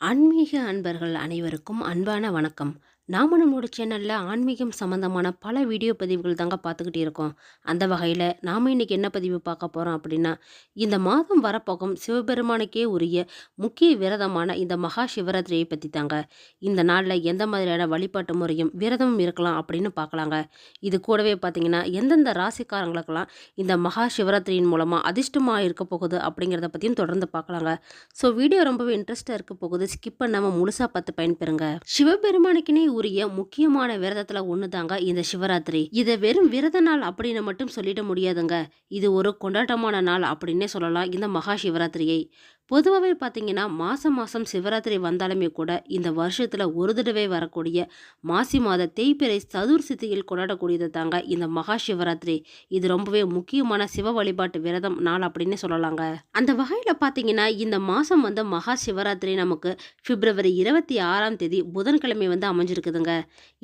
ஆன்மீக அன்பர்கள் அனைவருக்கும் அன்பான வணக்கம். நாம நம்மளோட சேனல்ல ஆன்மீகம் சம்பந்தமான பல வீடியோ பதிவுகள் தாங்க பார்த்துக்கிட்டு இருக்கோம். அந்த வகையில நாம இன்னைக்கு என்ன பதிவு பார்க்க போறோம் அப்படின்னா, இந்த மாதம் வரப்போகும் சிவபெருமானுக்கே உரிய முக்கிய விரதமான இந்த மகா சிவராத்திரியை பத்தி தாங்க. இந்த நாள்ல எந்த மாதிரியான வழிபாட்டு முறையும் விரதமும் இருக்கலாம் அப்படின்னு பார்க்கலாங்க. இது கூடவே பார்த்தீங்கன்னா, எந்தெந்த ராசிக்காரங்களுக்கெல்லாம் இந்த மகா சிவராத்திரியின் மூலமா அதிர்ஷ்டமா இருக்க போகுது அப்படிங்கிறத பத்தியும் தொடர்ந்து பார்க்கலாங்க. ஸோ வீடியோ ரொம்பவே இன்ட்ரெஸ்ட்டாக இருக்க போகுது. ஸ்கிப் பண்ணாமல் முழுசாக பார்த்து பயன்பெறுங்க. சிவபெருமானுக்குனே உரிய முக்கியமான விரதத்தில் ஒன்று தாங்க இந்த சிவராத்திரி. இதை வெறும் விரத நாள் அப்படின்னு மட்டும் சொல்லிட முடியாதுங்க. இது ஒரு கொண்டாட்டமான நாள் அப்படின்னே சொல்லலாம் இந்த மகா சிவராத்திரியை. பொதுவாகவே பார்த்தீங்கன்னா மாதம் மாதம் சிவராத்திரி வந்தாலுமே கூட இந்த வருஷத்தில் ஒரு தடவை வரக்கூடிய மாசி மாத தேய்பிறை சதுர்சித்தியில் கொண்டாடக்கூடியது தாங்க இந்த மகா சிவராத்திரி. இது ரொம்பவே முக்கியமான சிவ வழிபாட்டு விரதம் நாள் அப்படின்னு சொல்லலாங்க. அந்த வகையில் பார்த்தீங்கன்னா இந்த மாதம் வந்து மகா சிவராத்திரி நமக்கு பிப்ரவரி 26ஆம் தேதி புதன்கிழமை வந்து அமைஞ்சிருக்குதுங்க.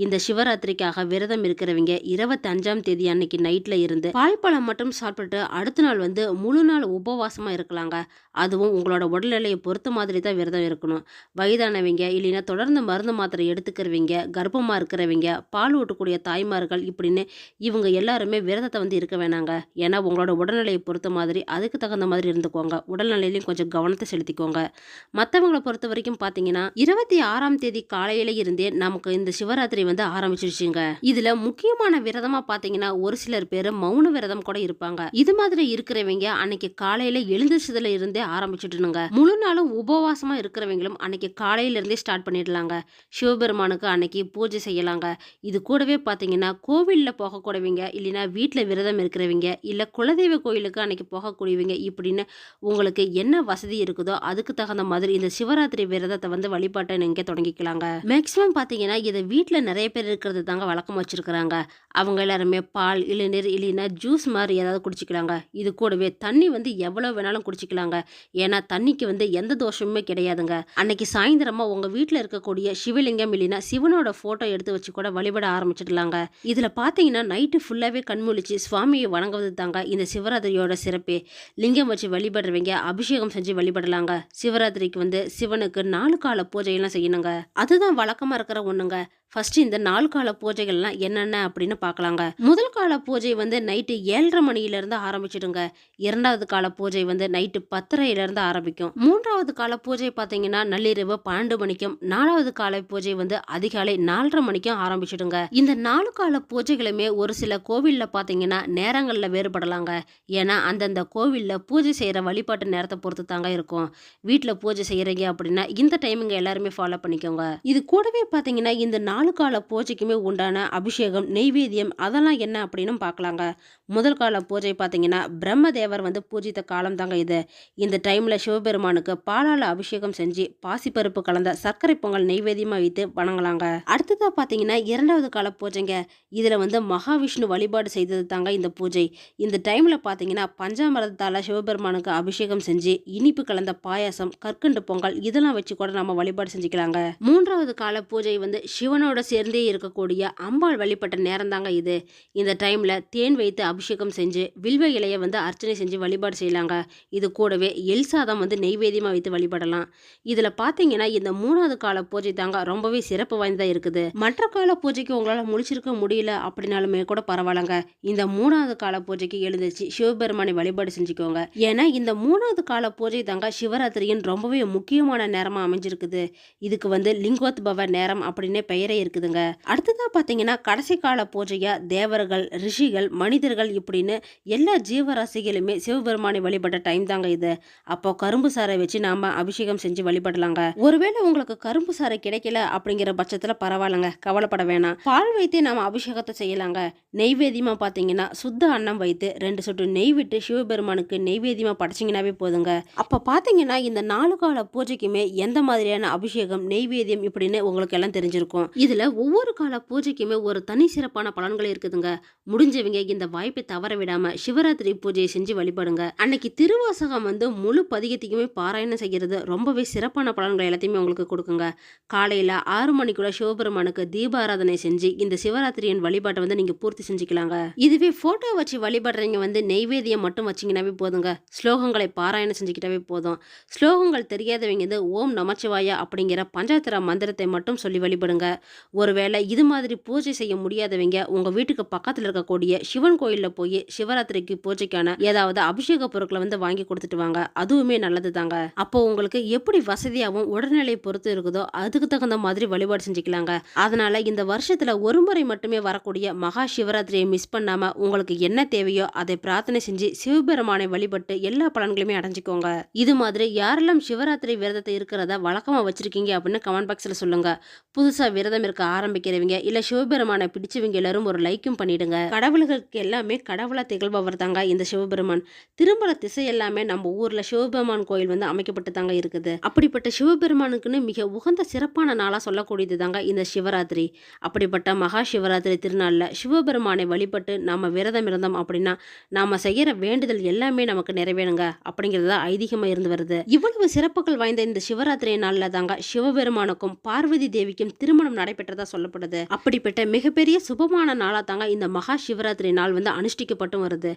இந்த சிவராத்திரிக்காக விரதம் இருக்கிறவங்க 25ஆம் தேதி அன்னைக்கு நைட்டில் இருந்து பால்பழம் மட்டும் சாப்பிட்டுட்டு அடுத்த நாள் வந்து முழு நாள் உபவாசமாக இருக்கலாங்க. அதுவும் உங்களோட உடல்நிலையை பொறுத்த மாதிரி தான் விரதம் இருக்கணும். வயதானவங்க இல்லைன்னா தொடர்ந்து மருந்து மாத்திரை எடுத்துக்கிறவங்க, கர்ப்பமாக இருக்கிறவங்க, பால் ஊட்டக்கூடிய தாய்மார்கள் இப்படின்னு இவங்க எல்லாருமே விரதத்தை வந்து இருக்க வேணாங்க. ஏன்னா உங்களோட உடல்நிலையை பொறுத்த மாதிரி அதுக்கு தகுந்த மாதிரி இருந்துக்கோங்க. உடல்நிலையிலையும் கொஞ்சம் கவனத்தை செலுத்திக்கோங்க. மற்றவங்களை பொறுத்த வரைக்கும் பார்த்தீங்கன்னா 26ஆம் தேதி காலையில இருந்தே நமக்கு இந்த சிவராத்திரி வந்து ஆரம்பிச்சிருச்சுங்க. இதுல முக்கியமான விரதமா பார்த்தீங்கன்னா ஒரு சிலர் பேர் மௌன விரதம் கூட இருப்பாங்க. இது மாதிரி இருக்கிறவங்க அன்னைக்கு காலையில எழுந்திரிச்சதுல இருந்தே ஆரம்பிச்சுட்டுனுங்க. முழு நாளும் உபவாசமா இருக்கிறவங்களும் அன்னைக்கு காலையில இருந்தே ஸ்டார்ட் பண்ணிடலாங்க. சிவபெருமானுக்கு அன்னைக்கு பூஜை செய்யலாங்க. இது கூடவே பார்த்தீங்கன்னா கோவில்ல போகக்கூடியவங்க இல்லைன்னா வீட்டில் விரதம் இருக்கிறவங்க இல்ல குலதெய்வ கோயிலுக்கு அன்னைக்கு போகக்கூடியவங்க இப்படின்னு உங்களுக்கு என்ன வசதி இருக்குதோ அதுக்கு தகுந்த மாதிரி இந்த சிவராத்திரி விரதத்தை வந்து வழிபாட்டை நீங்க தொடங்கிக்கலாங்க. மேக்சிமம் பார்த்தீங்கன்னா இதை வீட்டில் நிறைய பேர் இருக்கிறது தாங்க வழக்கம் வச்சிருக்கிறாங்க. அவங்க எல்லாருமே பால் இளநீர் இல்லைன்னா ஜூஸ் மாதிரி ஏதாவது குடிச்சிக்கலாங்க. இது கூடவே தண்ணி வந்து எவ்வளோ வேணாலும் குடிச்சிக்கலாங்க. ஏன்னா தண்ணிக்கு வந்து எந்த தோஷமுமே கிடையாதுங்க. அன்னைக்கு சாயந்தரமா உங்க வீட்டில் இருக்கக்கூடிய சிவலிங்கம் இல்லைன்னா சிவனோட போட்டோ எடுத்து வச்சு கூட வழிபட ஆரம்பிச்சிடலாங்க. இதுல பாத்தீங்கன்னா நைட்டு ஃபுல்லாவே கண்முழிச்சு சுவாமியை வணங்குவது தாங்க இந்த சிவராத்திரியோட சிறப்பே. லிங்கம் வச்சு வழிபடுறவங்க அபிஷேகம் செஞ்சு வழிபடலாங்க. சிவராத்திரிக்கு வந்து சிவனுக்கு 4 கால பூஜையெல்லாம் செய்யணுங்க. அதுதான் வழக்கமா இருக்கிற ஒண்ணுங்க. ஃபர்ஸ்ட் இந்த 4 கால பூஜைகள்லாம் என்னென்ன அப்படின்னு பார்க்கலாங்க. முதல் கால பூஜை வந்து நைட்டு 7:30 மணியிலிருந்து ஆரம்பிச்சிடுங்க. இரண்டாவது கால பூஜை வந்து நைட்டு 10:30 ஆரம்பிக்கும். மூன்றாவது கால பூஜை பார்த்தீங்கன்னா நள்ளிரவு 12 மணிக்கும், நாலாவது கால பூஜை வந்து அதிகாலை 4:30 மணிக்கும் ஆரம்பிச்சிடுங்க. இந்த 4 கால பூஜைகளுமே ஒரு சில கோவில்ல பார்த்தீங்கன்னா நேரங்களில் வேறுபடலாங்க. ஏன்னா அந்தந்த கோவில்ல பூஜை செய்யற வழிபாட்டு நேரத்தை பொறுத்து தாங்க இருக்கும். வீட்டில் பூஜை செய்யறீங்க அப்படின்னா இந்த டைமிங்க எல்லாருமே ஃபாலோ பண்ணிக்கோங்க. இது கூடவே பார்த்தீங்கன்னா இந்த 4 கால பூஜைக்குமே உண்டான அபிஷேகம் நெய்வேத்தியம் அதெல்லாம் என்ன அப்படின்னு பார்க்கலாங்க. முதல் கால பூஜை பார்த்தீங்கன்னா பிரம்மதேவர் வந்து பூஜித்த காலம் தாங்க இது. இந்த டைம்ல சிவபெருமானுக்கு பாலால அபிஷேகம் செஞ்சு பாசிப்பருப்பு கலந்த சர்க்கரை பொங்கல் நெய்வேத்தியமா வைத்து வணங்கலாங்க. அடுத்ததா பார்த்தீங்கன்னா இரண்டாவது கால பூஜைங்க. இதுல வந்து மகாவிஷ்ணு வழிபாடு செய்தது தாங்க இந்த பூஜை. இந்த டைம்ல பார்த்தீங்கன்னா பஞ்சாமிரதத்தால சிவபெருமானுக்கு அபிஷேகம் செஞ்சு இனிப்பு கலந்த பாயாசம் கற்கண்டு பொங்கல் இதெல்லாம் வச்சு கூட நம்ம வழிபாடு செஞ்சுக்கலாங்க. மூன்றாவது கால பூஜை வந்து சிவனோட சேர்ந்தே இருக்கக்கூடிய அம்பாள் வழிபட்ட நேரம் தாங்க இது. இந்த டைம்ல தேன் வைத்து அபிஷேகம் செஞ்சு வில்வ இலைய வந்து அர்ச்சனை செஞ்சு வழிபாடு செய்யலாங்க. இது கூடவே எல் சாதம் வந்து நெய்வேத்தியமா வைத்து வழிபடலாம். இதுல பாத்தீங்கன்னா இந்த மூணாவது கால பூஜை தாங்க ரொம்பவே சிறப்பு வாய்ந்ததா இருக்குது. மற்ற கால பூஜைக்கு உங்களால முடிச்சிருக்க முடியல அப்படின்னாலுமே கூட பரவாயில்லங்க. இந்த மூணாவது கால பூஜைக்கு எழுந்துச்சு சிவபெருமானை வழிபாடு செஞ்சுக்கோங்க. ஏன்னா இந்த மூணாவது கால பூஜை தாங்க சிவராத்திரியின் ரொம்பவே முக்கியமான நேரமா அமைஞ்சிருக்குது. இதுக்கு வந்து லிங்கோத்பவ நேரம் அப்படின்னே பெயரே இருக்குதுங்க. அடுத்ததா பாத்தீங்கன்னா கடைசி கால பூஜையா தேவர்கள் ரிஷிகள் மனிதர்கள் இப்படின்னு எல்லா ஜீவராசிகளுமே சிவபெருமானை வழிபட்ட டைம் தாங்க இது. அப்போ கரும்பு சாறை வச்சு நாம அபிஷேகம் செஞ்சு வழிபடலாங்க. ஒருவேளை உங்களுக்கு கரும்பு சாறை கிடைக்கல அப்படிங்கிற பட்சத்துல பரவாயில்லங்க, கவலைப்பட வேணாம். பால் வைத்து நாம அபிஷேகத்தை செய்யலாங்க. நெய்வேத்தியமா பாத்தீங்கன்னா சுத்த அன்னம் வைத்து 2 சொட்டு நெய் விட்டு சிவபெருமானுக்கு நெய்வேத்தியமா படைச்சிங்கனாவே போதுங்க. அப்ப பாத்தீங்கன்னா இந்த 4 கால பூஜைக்குமே எந்த மாதிரியான அபிஷேகம் நெய்வேத்தியம் இப்படின்னு உங்களுக்கு எல்லாம் தெரிஞ்சிருக்கும். இதுல ஒவ்வொரு கால பூஜைக்குமே ஒரு தனி சிறப்பான பலன்கள் இருக்குதுங்க. முடிஞ்சவங்க இந்த வாய்ப்பை தவற விடாம சிவராத்திரி பூஜையை செஞ்சு வழிபடுங்க. அன்னைக்கு திருவாசகம் முழு பதிகத்தையுமே பாராயணம் செய்கிறது ரொம்பவே சிறப்பான பலன்கள் எல்லாத்தையுமே உங்களுக்கு கொடுக்குங்க. காலையில 6 மணிக்குள்ள சிவபெருமானுக்கு தீபாராதனை செஞ்சு இந்த சிவராத்திரியின் வழிபாட்டை நீங்க பூர்த்தி செஞ்சுக்கலாங்க. இதுவே போட்டோ வச்சு வழிபடுறீங்க நெய்வேதியம் மட்டும் வச்சீங்கன்னாவே போதுங்க. ஸ்லோகங்களை பாராயணம் செஞ்சுக்கிட்டாவே போதும். ஸ்லோகங்கள் தெரியாதவங்க ஓம் நமச்சிவாயா அப்படிங்கிற பஞ்சாத்திர மந்திரத்தை மட்டும் சொல்லி வழிபடுங்க. ஒருவேளை இது மாதிரி பூஜை செய்ய முடியாதவங்க உங்க வீட்டுக்கு பக்கத்துல இருக்கக்கூடிய சிவன் கோயில்ல போய் சிவராத்திரிக்கு பூஜைக்கான ஏதாவது அபிஷேக பொருட்களை வாங்கி கொடுத்துட்டு வாங்க. அதுவுமே நல்லது தாங்க. அப்போ உங்களுக்கு எப்படி வசதியாகவும் உடல்நிலையை பொறுத்து இருக்குதோ அதுக்கு தகுந்த மாதிரி வழிபாடு செஞ்சுக்கலாங்க. அதனால இந்த வருஷத்துல ஒரு முறை மட்டுமே வரக்கூடிய மகா சிவராத்திரியை மிஸ் பண்ணாம உங்களுக்கு என்ன தேவையோ அதை பிரார்த்தனை செஞ்சு சிவபெருமானை வழிபட்டு எல்லா பலன்களையுமே அடைஞ்சுக்கோங்க. இது மாதிரி யாரெல்லாம் சிவராத்திரி விரதத்தை இருக்கிறத வழக்கமா வச்சிருக்கீங்க அப்படின்னு கமெண்ட் பாக்ஸ்ல சொல்லுங்க. புதுசா விரதம் இருக்க ஆரம்பிக்கிறவங்க இல்ல சிவபெருமானை பிடிச்சவங்க எல்லாரும் ஒரு லைக்கும் பண்ணிடுங்க. கடவுள்களுக்கு எல்லாமே கடவுளா திகழ்பவர் தாங்க இந்த சிவபெருமான். திரும்பல திசை எல்லாமே நம்ம ஊர்ல சிவபெருமான் கோயில் அமைக்கப்பட்டு தாங்க இருக்குது. அப்படிப்பட்ட சிவபெருமானுக்குன்னு மிக உகந்த சிறப்பான நாளா சொல்லக்கூடியது தாங்க இந்த சிவராத்திரி. அப்படிப்பட்ட மகா சிவராத்திரி திருநாள்ல சிவபெருமானை வழிபட்டு நாம விரதம் இருந்தோம் அப்படின்னா நாம செய்யற வேண்டுதல் எல்லாமே நமக்கு நிறைவேறுங்க அப்படிங்கிறது ஐதீகமா இருந்து வருது. இவ்வளவு சிறப்புகள் வாய்ந்த இந்த சிவராத்திரி நாள்ல தாங்க சிவபெருமானுக்கும் பார்வதி தேவிக்கும் திருமணம் நடைபெற்றதா சொல்லப்படுது. அப்படிப்பட்ட மிகப்பெரிய சுபமான நாளா தாங்க இந்த மகா சிவராத்திரி நாள் அனுஷ்டிக்கப்பட்டு வருது.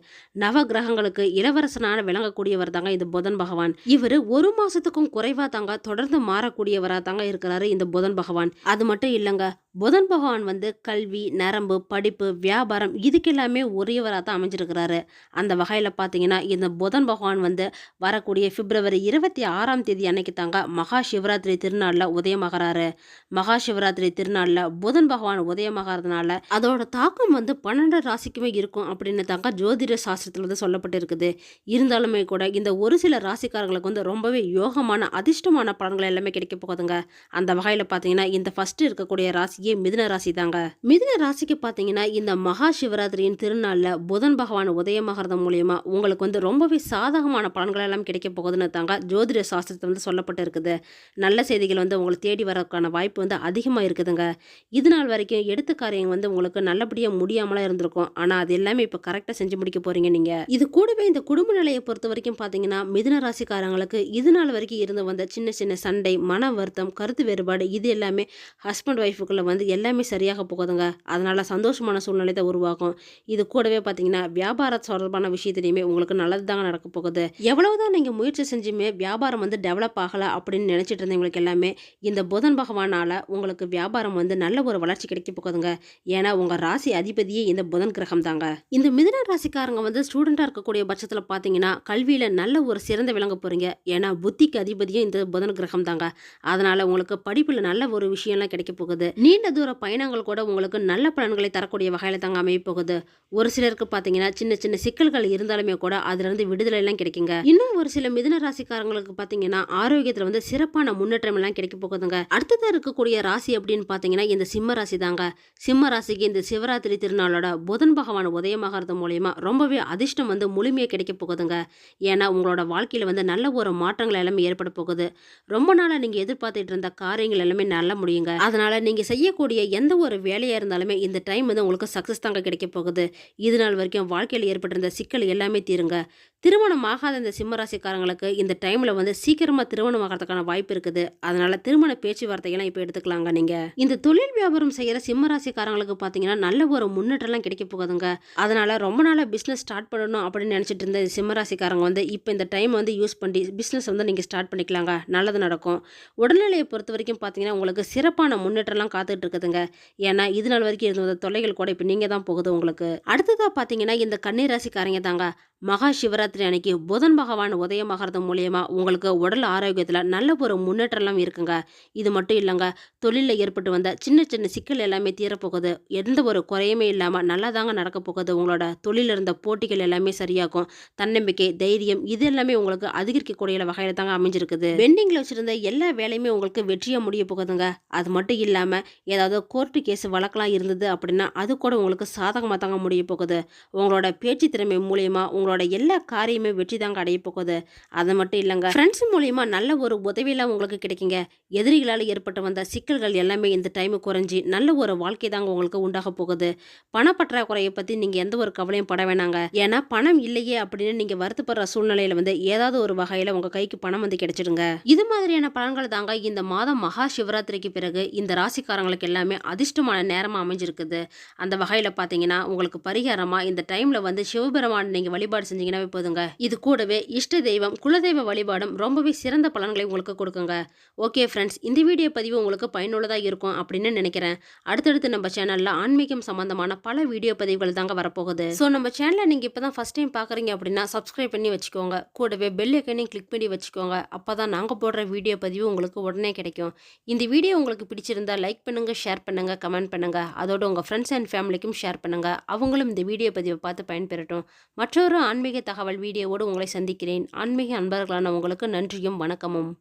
நவ கிரகங்களுக்கு இளவரசனான விளங்கக்கூடியவர் தாங்க இந்த புதன் பகவான். இவரு ஒரு மாசத்துக்கும் குறைவா தாங்க தொடர்ந்து மாறக்கூடியவரா தாங்க இருக்கிறாரு இந்த புதன் பகவான். அது மட்டும் இல்லங்க, புதன் பகவான் கல்வி, நரம்பு, படிப்பு, வியாபாரம் இதுக்கெல்லாமே உரியவராக தான் அமைஞ்சிருக்கிறாரு. அந்த வகையில் பார்த்தீங்கன்னா இந்த புதன் பகவான் வரக்கூடிய பிப்ரவரி 26ஆம் தேதி அன்னைக்கு தாங்க மகா சிவராத்திரி திருநாளில் உதயமாகறாரு. மகா சிவராத்திரி திருநாளில் புதன் பகவான் உதயமாகறதுனால அதோட தாக்கம் 12 ராசிக்குமே இருக்கும் அப்படின்னு தாங்க ஜோதிட சாஸ்திரத்தில் சொல்லப்பட்டு இருக்குது. இருந்தாலுமே கூட இந்த ஒரு சில ராசிக்காரங்களுக்கு ரொம்பவே யோகமான அதிர்ஷ்டமான பலன்கள் எல்லாமே கிடைக்க போகுதுங்க. அந்த வகையில் பார்த்தீங்கன்னா இந்த ஃபர்ஸ்ட் இருக்கக்கூடிய ராசி மிதுன ராசி தாங்க. மிதுன ராசிக்கு பாத்தீங்கன்னா இந்த மகா சிவராத்திரியின் திருநாள்ல புதன் பகவான் உதயமாகிறது மூலியமா உங்களுக்கு ரொம்பவே சாதகமான பலன்கள் எல்லாம் கிடைக்க போகுதுன்னு தாங்க ஜோதிட சாஸ்திரத்தில் சொல்லப்பட்டு இருக்குது. நல்ல செய்திகள் உங்களை தேடி வரக்கான வாய்ப்பு அதிகமா இருக்குதுங்க. இது நாள் வரைக்கும் எடுத்த காரியம் உங்களுக்கு நல்லபடியா முடியாமலாம் இருந்திருக்கும். ஆனா அது எல்லாமே இப்ப கரெக்டா செஞ்சு முடிக்க போறீங்க நீங்க. இது கூடவே இந்த குடும்ப நிலையை பொறுத்த வரைக்கும் பாத்தீங்கன்னா மிதுன ராசிக்காரங்களுக்கு இது நாள் வரைக்கும் இருந்து வந்த சின்ன சின்ன சண்டை, மன வருத்தம், கருத்து வேறுபாடு இது எல்லாமே ஹஸ்பண்ட் ஒய்ஃபுக்குள்ள எல்லாமே சரியாக போகுதுங்க. அதனால சந்தோஷமான சூழ்நிலை தான் உருவாகும். இது கூடவே பார்த்தீங்கன்னா வியாபார தொடர்பான விஷயத்திலையுமே உங்களுக்கு நல்லது தாங்க நடக்க போகுது. எவ்வளவுதான் நீங்கள் முயற்சி செஞ்சுமே வியாபாரம் டெவலப் ஆகலை அப்படின்னு நினச்சிட்டு இருந்தவங்களுக்கு எல்லாமே இந்த புதன் பகவானால உங்களுக்கு வியாபாரம் நல்ல ஒரு வளர்ச்சி கிடைக்க போகுதுங்க. ஏன்னா உங்கள் ராசி அதிபதியே இந்த புதன் கிரகம் தாங்க. இந்த மிதுன ராசிக்காரங்க ஸ்டூடெண்டாக இருக்கக்கூடிய பட்சத்தில் பார்த்தீங்கன்னா கல்வியில் நல்ல ஒரு சிறந்த விளங்க போகிறீங்க. ஏன்னா புத்திக்கு அதிபதியே இந்த புதன் கிரகம் தாங்க. அதனால உங்களுக்கு படிப்பில் நல்ல ஒரு விஷயம்லாம் கிடைக்க போகுது. நீண்ட தூர பயணங்கள் கூட உங்களுக்கு நல்ல பலன்களை தரக்கூடிய வகையில தாங்க அமைய போகுது. ஒரு சிலருக்கு பாத்தீங்கன்னா சின்ன சின்ன சிக்கல்கள் இருந்தாலுமே கூட அதுல இருந்து விடுதலை எல்லாம் கிடைக்குங்க. இன்னும் ஒரு சில மிதுன ராசிக்காரங்களுக்கு பாத்தீங்கன்னா ஆரோக்கியத்துல சிறப்பான முன்னேற்றம் எல்லாம் கிடைக்க போகுதுங்க. அடுத்ததா இருக்கக்கூடிய ராசி அப்படின்னு பாத்தீங்கன்னா இந்த சிம்ம ராசி தாங்க. சிம்ம ராசிக்கு இந்த சிவராத்திரி திருநாளோட புதன் பகவான் உதயமாகிறது மூலியமா ரொம்பவே அதிர்ஷ்டம் முழுமையா கிடைக்க போகுதுங்க. ஏன்னா உங்களோட வாழ்க்கையில நல்ல ஒரு மாற்றங்கள் எல்லாமே ஏற்பட போகுது. ரொம்ப நாளா நீங்க எதிர்பார்த்துட்டு இருந்த காரியங்கள் எல்லாமே நல்ல முடியுங்க. அதனால நீங்க செய்யக்கூடிய எந்த ஒரு வேலையா இருந்தாலுமே இந்த டைம் உங்களுக்கு சக்சஸ் தாங்க கிடைக்க போகுது. இது நாள் வரைக்கும் வாழ்க்கையில் ஏற்பட்டிருந்த சிக்கல் எல்லாமே தீருங்க. திருமணம் ஆகாத இந்த சிம்மராசிக்காரங்களுக்கு இந்த டைம்ல சீக்கிரமா திருமணம் ஆகிறதுக்கான வாய்ப்பு இருக்குது. அதனால திருமண பேச்சுவார்த்தைகள்லாம் இப்போ எடுத்துக்கலாங்க. நீங்க இந்த தொழில் வியாபாரம் செய்யற சிம்மராசிக்காரங்களுக்கு பாத்தீங்கன்னா நல்ல ஒரு முன்னேற்றம் கிடைக்க போகுதுங்க. அதனால ரொம்ப நாளா பிசினஸ் ஸ்டார்ட் பண்ணணும் அப்படின்னு நினைச்சிட்டு இருந்த சிம்மராசிக்காரங்க இப்போ இந்த டைம் யூஸ் பண்ணி பிசினஸ் நீங்க ஸ்டார்ட் பண்ணிக்கலாங்க. நல்லது நடக்கும். உடல்நிலையை பொறுத்த வரைக்கும் பாத்தீங்கன்னா உங்களுக்கு சிறப்பான முன்னேற்றம்லாம் காத்துட்டு இருக்குதுங்க. ஏன்னா இது நாள் வரைக்கும் இருந்த தொல்லைகள் கூட இப்போ நீங்க தான் போகுது உங்களுக்கு. அடுத்ததா பாத்தீங்கன்னா இந்த கன்னி ராசிக்காரங்க தாங்க. மகா சிவராத்திரி அன்னைக்கு புதன் பகவான் உதயமாகிறது மூலியமா உங்களுக்கு உடல் ஆரோக்கியத்துல நல்ல ஒரு முன்னேற்றம் இருக்குங்க. இது மட்டும் இல்லைங்க, தொழிலில் ஏற்பட்டு வந்த சின்ன சின்ன சிக்கல் எல்லாமே தீரப்போகுது. எந்த ஒரு குறையுமே இல்லாம நல்லா தாங்க நடக்க போகுது. உங்களோட தொழில இருந்த போட்டிகள் எல்லாமே சரியாகும். தன்னம்பிக்கை, தைரியம் இது எல்லாமே உங்களுக்கு அதிகரிக்கக்கூடிய வகையில தாங்க அமைஞ்சிருக்குது. பெண்டிங்ல வச்சிருந்த எல்லா வேலையுமே உங்களுக்கு வெற்றியா முடிய போகுதுங்க. அது மட்டும் இல்லாம ஏதாவது கோர்ட்டு கேஸ் வழக்கெல்லாம் இருந்தது அப்படின்னா அது கூட உங்களுக்கு சாதகமாக தாங்க முடிய போகுது. உங்களோட பேச்சு திறமை மூலியமா உங்களோட உங்களோட எல்லா காரியமே வெற்றி தாங்க அடைய போகுது. அது மட்டும் இல்லைங்க, ஃப்ரெண்ட்ஸ் மூலியமா நல்ல ஒரு உதவியெல்லாம் உங்களுக்கு கிடைக்குங்க. எதிரிகளால் ஏற்பட்டு வந்த சிக்கல்கள் எல்லாமே இந்த டைம் குறைஞ்சி நல்ல ஒரு வாழ்க்கை தாங்க உங்களுக்கு உண்டாக போகுது. பணப்பற்றாக்குறையை பற்றி நீங்கள் எந்த ஒரு கவலையும் பட வேணாங்க. ஏன்னா பணம் இல்லையே அப்படின்னு நீங்கள் வருத்தப்படுற சூழ்நிலையில் ஏதாவது ஒரு வகையில் உங்கள் கைக்கு பணம் கிடைச்சிடுங்க. இது மாதிரியான பலன்கள் தாங்க இந்த மாதம் மகா சிவராத்திரிக்கு பிறகு இந்த ராசிக்காரங்களுக்கு எல்லாமே அதிர்ஷ்டமான நேரமாக அமைஞ்சிருக்குது. அந்த வகையில் பார்த்தீங்கன்னா உங்களுக்கு பரிகாரமாக இந்த டைமில் சிவபெருமான் நீங்கள் வழிபாடு செஞ்சீங்கன்னா போதுங்க. இது கூடவே இஷ்ட தெய்வம் குலதெய்வ வழிபாடும் ரொம்பவே சிறந்த பலன்களை உங்களுக்கு கொடுக்குங்க. ஓகே ஃப்ரெண்ட்ஸ், இந்த வீடியோ பதிவு உங்களுக்கு பயனுள்ளதாக இருக்கும் அப்படின்னு நினைக்கிறேன். அடுத்தடுத்து நம்ம சேனலில் ஆன்மீகம் சம்பந்தமான பல வீடியோ பதிவுகள் தாங்க வரப்போகுது. ஸோ நம்ம சேனலை நீங்கள் இப்போ தான் ஃபஸ்ட் டைம் பார்க்குறீங்க அப்படின்னா சப்ஸ்கிரைப் பண்ணி வச்சுக்கோங்க. கூடவே பெல் ஐக்கனையும் கிளிக் பண்ணி வச்சுக்கோங்க. அப்போ தான் நாங்கள் போடுற வீடியோ பதிவு உங்களுக்கு உடனே கிடைக்கும். இந்த வீடியோ உங்களுக்கு பிடிச்சிருந்தா லைக் பண்ணுங்கள், ஷேர் பண்ணுங்கள், கமெண்ட் பண்ணுங்கள். அதோட உங்கள் ஃப்ரெண்ட்ஸ் அண்ட் ஃபேமிலிக்கும் ஷேர் பண்ணுங்கள். அவங்களும் இந்த வீடியோ பதிவை பார்த்து பயன்பெறட்டும். மற்றொரு ஆன்மீக தகவல் வீடியோவோடு உங்களை சந்திக்கிறேன். ஆன்மீக அன்பர்களான உங்களுக்கு நன்றியும் வணக்கமும்.